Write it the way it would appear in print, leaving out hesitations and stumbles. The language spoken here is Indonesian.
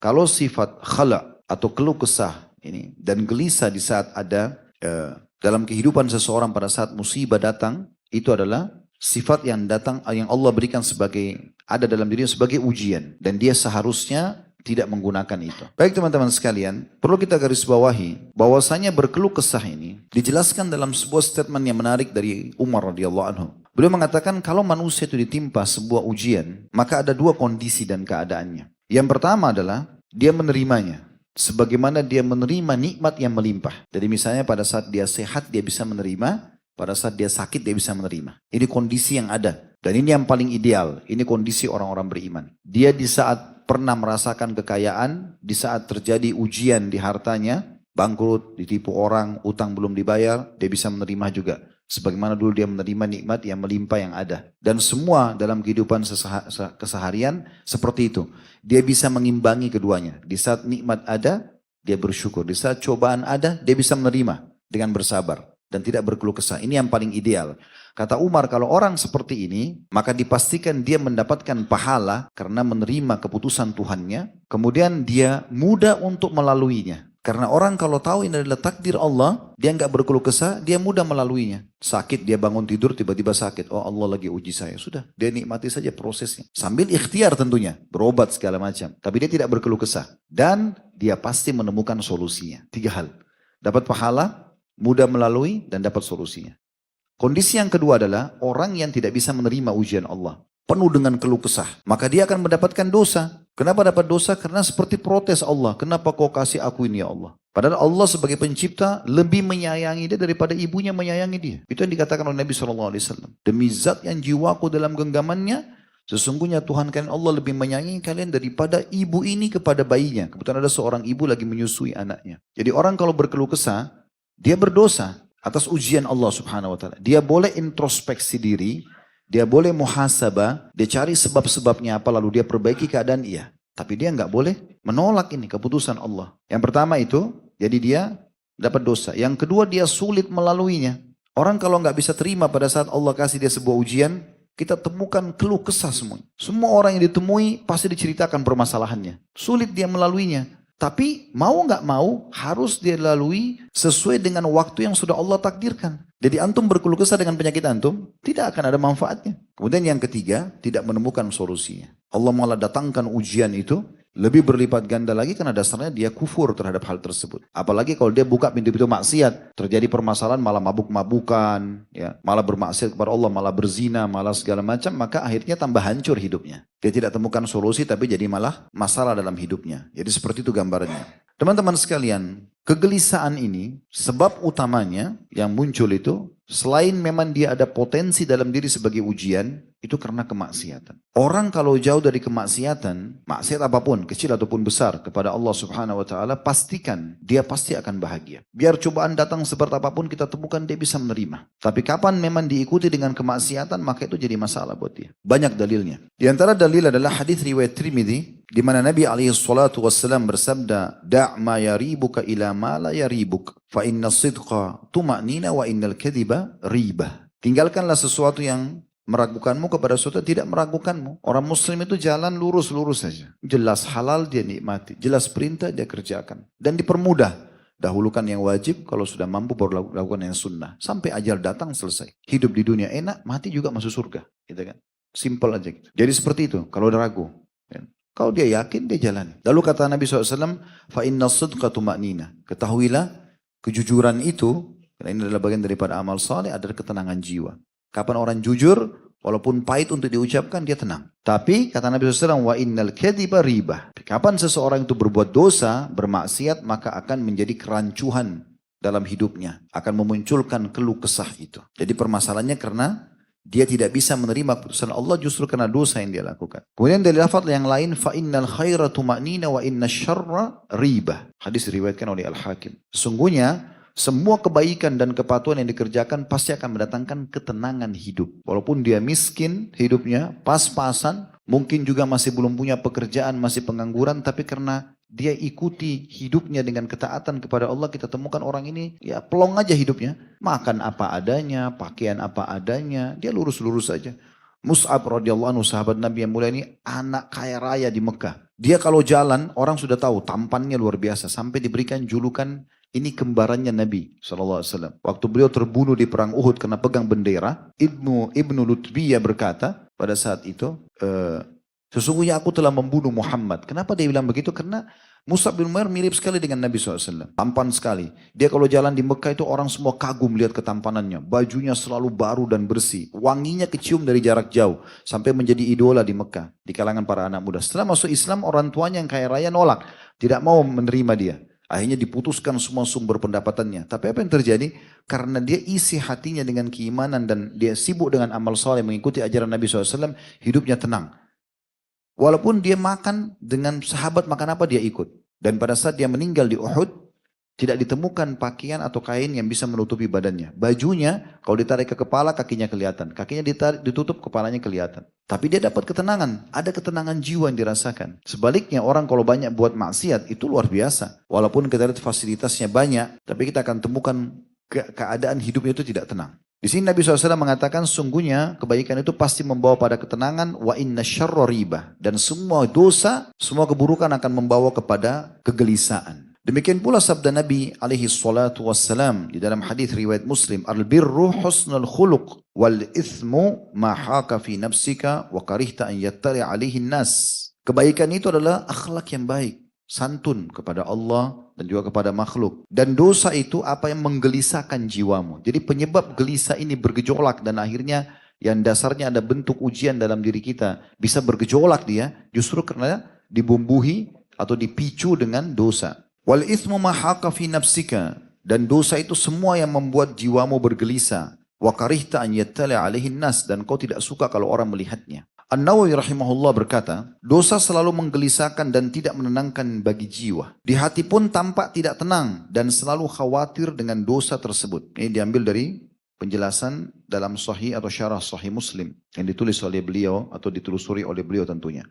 Kalau sifat khala atau keluh kesah ini dan gelisah di saat ada dalam kehidupan seseorang pada saat musibah datang, itu adalah sifat yang datang yang Allah berikan sebagai ada dalam dirinya sebagai ujian dan dia seharusnya tidak menggunakan itu. Baik teman-teman sekalian, perlu kita garis bawahi bahwasanya berkeluh kesah ini dijelaskan dalam sebuah statement yang menarik dari Umar radhiyallahu anhu. Beliau mengatakan kalau manusia itu ditimpa sebuah ujian, maka ada dua kondisi dan keadaannya. Yang pertama adalah dia menerimanya. Sebagaimana dia menerima nikmat yang melimpah. Jadi misalnya pada saat dia sehat dia bisa menerima, pada saat dia sakit dia bisa menerima. Ini kondisi yang ada. Dan ini yang paling ideal. Ini kondisi orang-orang beriman. Dia di saat pernah merasakan kekayaan, di saat terjadi ujian di hartanya, bangkrut, ditipu orang, utang belum dibayar, dia bisa menerima juga. Sebagaimana dulu dia menerima nikmat yang melimpah yang ada. Dan semua dalam kehidupan keseharian seperti itu. Dia bisa mengimbangi keduanya. Di saat nikmat ada, dia bersyukur. Di saat cobaan ada, dia bisa menerima dengan bersabar. Dan tidak berkeluh kesah. Ini yang paling ideal. Kata Umar, kalau orang seperti ini, maka dipastikan dia mendapatkan pahala karena menerima keputusan Tuhannya. Kemudian dia mudah untuk melaluinya. Karena orang kalau tahu ini adalah takdir Allah, dia nggak berkeluh kesah, dia mudah melaluinya. Sakit, dia bangun tidur tiba-tiba sakit. Oh Allah lagi uji saya. Sudah, dia nikmati saja prosesnya. Sambil ikhtiar tentunya, berobat segala macam. Tapi dia tidak berkeluh kesah. Dan dia pasti menemukan solusinya. 3 hal. Dapat pahala, mudah melalui, dan dapat solusinya. Kondisi yang kedua adalah orang yang tidak bisa menerima ujian Allah. Penuh dengan keluh kesah. Maka dia akan mendapatkan dosa. Kenapa dapat dosa? Karena seperti protes Allah. Kenapa kau kasih aku ini ya Allah? Padahal Allah sebagai pencipta lebih menyayangi dia daripada ibunya menyayangi dia. Itu yang dikatakan oleh Nabi SAW. Demi zat yang jiwaku dalam genggamannya, sesungguhnya Tuhan kalian Allah lebih menyayangi kalian daripada ibu ini kepada bayinya. Kebetulan ada seorang ibu lagi menyusui anaknya. Jadi orang kalau berkeluh kesah, dia berdosa atas ujian Allah Subhanahu wa taala. Dia boleh introspeksi diri, dia boleh muhasabah, dia cari sebab-sebabnya apa lalu dia perbaiki keadaan iya. Tapi dia nggak boleh menolak ini keputusan Allah. Yang pertama itu, jadi dia dapat dosa. Yang kedua dia sulit melaluinya. Orang kalau nggak bisa terima pada saat Allah kasih dia sebuah ujian, kita temukan keluh kesah semua. Semua orang yang ditemui pasti diceritakan permasalahannya. Sulit dia melaluinya. Tapi mau nggak mau harus dia lalui sesuai dengan waktu yang sudah Allah takdirkan. Jadi antum berkeluh kesah dengan penyakit antum, tidak akan ada manfaatnya. Kemudian yang ketiga, tidak menemukan solusinya. Allah malah datangkan ujian itu, lebih berlipat ganda lagi karena dasarnya dia kufur terhadap hal tersebut. Apalagi kalau dia buka pintu-pintu maksiat, terjadi permasalahan malah mabuk-mabukan, ya, malah bermaksiat kepada Allah, malah berzina, malah segala macam, maka akhirnya tambah hancur hidupnya. Dia tidak temukan solusi tapi jadi malah masalah dalam hidupnya. Jadi seperti itu gambarannya. Teman-teman sekalian, kegelisahan ini sebab utamanya yang muncul itu selain memang dia ada potensi dalam diri sebagai ujian, itu karena kemaksiatan. Orang kalau jauh dari kemaksiatan, maksiat apapun, kecil ataupun besar kepada Allah Subhanahu wa taala, pastikan dia pasti akan bahagia. Biar cobaan datang seperti apapun kita temukan dia bisa menerima. Tapi kapan memang diikuti dengan kemaksiatan, maka itu jadi masalah buat dia. Banyak dalilnya. Di antara dalil adalah hadis riwayat Tirmidzi di mana Nabi alaihi salatu wassalam bersabda, "Da' ma yaribuka ila ma la yaribuk, fa inna sidqa tuma'nina wa innal kadhiba ribah." Tinggalkanlah sesuatu yang meragukanmu kepada sesuatu yang tidak meragukanmu. Orang muslim itu jalan lurus-lurus saja. Jelas halal dia nikmati, jelas perintah dia kerjakan. Dan dipermudah. Dahulukan yang wajib, kalau sudah mampu baru lakukan yang sunnah. Sampai ajal datang selesai. Hidup di dunia enak, mati juga masuk surga. Gitu kan? Simple aja gitu. Jadi seperti itu, kalau udah ragu. Kalau dia yakin, dia jalan. Lalu kata Nabi SAW, fa inna sidqa tuma'nina. Ketahuilah, kejujuran itu, karena ini adalah bagian daripada amal saleh, adalah ketenangan jiwa. Kapan orang jujur, walaupun pahit untuk diucapkan, dia tenang. Tapi kata Nabi SAW, wa innal kadhiba ribah. Kapan seseorang itu berbuat dosa, bermaksiat, maka akan menjadi kerancuhan dalam hidupnya. Akan memunculkan keluh kesah itu. Jadi permasalahannya karena dia tidak bisa menerima keputusan Allah justru karena dosa yang dia lakukan. Kemudian dari lafaz yang lain, fa innal khaira tuma'nina wa inna syarra ribah. Hadis diriwayatkan oleh Al-Hakim. Sesungguhnya semua kebaikan dan kepatuhan yang dikerjakan pasti akan mendatangkan ketenangan hidup. Walaupun dia miskin hidupnya, pas-pasan, mungkin juga masih belum punya pekerjaan, masih pengangguran, tapi karena dia ikuti hidupnya dengan ketaatan kepada Allah, kita temukan orang ini ya pelong aja hidupnya. Makan apa adanya, pakaian apa adanya, dia lurus-lurus saja. Mus'ab radhiyallahu anhu sahabat Nabi yang mulia ini anak kaya raya di Mekah. Dia kalau jalan, orang sudah tahu tampannya luar biasa. Sampai diberikan julukan ini kembarannya Nabi SAW. Waktu beliau terbunuh di perang Uhud karena pegang bendera, Ibnu Lutbiyah berkata pada saat itu, sesungguhnya aku telah membunuh Muhammad. Kenapa dia bilang begitu? Karena Mus'ab bin Umair mirip sekali dengan Nabi SAW. Tampan sekali. Dia kalau jalan di Mekah itu orang semua kagum lihat ketampanannya. Bajunya selalu baru dan bersih. Wanginya kecium dari jarak jauh. Sampai menjadi idola di Mekah. Di kalangan para anak muda. Setelah masuk Islam, orang tuanya yang kaya raya nolak. Tidak mau menerima dia. Akhirnya diputuskan semua sumber pendapatannya. Tapi apa yang terjadi? Karena dia isi hatinya dengan keimanan dan dia sibuk dengan amal soleh mengikuti ajaran Nabi SAW, hidupnya tenang. Walaupun dia makan dengan sahabat makan apa dia ikut. Dan pada saat dia meninggal di Uhud, tidak ditemukan pakaian atau kain yang bisa menutupi badannya. Bajunya kalau ditarik ke kepala kakinya kelihatan. Kakinya ditutup kepalanya kelihatan. Tapi dia dapat ketenangan. Ada ketenangan jiwa yang dirasakan. Sebaliknya orang kalau banyak buat maksiat itu luar biasa. Walaupun kita lihat fasilitasnya banyak. Tapi kita akan temukan keadaan hidupnya itu tidak tenang. Di sini Nabi SAW mengatakan sungguhnya kebaikan itu pasti membawa pada ketenangan wa inna syarra ribah. Dan semua dosa, semua keburukan akan membawa kepada kegelisahan. Demikian pula sabda Nabi alaihi salatu wassalam di dalam hadis riwayat Muslim, al-birru husnul khuluq wal ithmu ma haka fi nafsika wa karihta an yattali alaihi nas. Kebaikan itu adalah akhlak yang baik, santun kepada Allah dan juga kepada makhluk. Dan dosa itu apa yang menggelisahkan jiwamu. Jadi penyebab gelisah ini bergejolak dan akhirnya yang dasarnya ada bentuk ujian dalam diri kita. Bisa bergejolak dia justru karena dibumbuhi atau dipicu dengan dosa. Wal ithmu ma haqa fi nafsika. Dan dosa itu semua yang membuat jiwamu bergelisah. Wa karihta an yattali alaihi nas. Dan kau tidak suka kalau orang melihatnya. An-Nawawi rahimahullah berkata, dosa selalu menggelisahkan dan tidak menenangkan bagi jiwa. Di hati pun tampak tidak tenang dan selalu khawatir dengan dosa tersebut. Ini diambil dari penjelasan dalam sahih atau syarah sahih Muslim yang ditulis oleh beliau atau ditelusuri oleh beliau tentunya.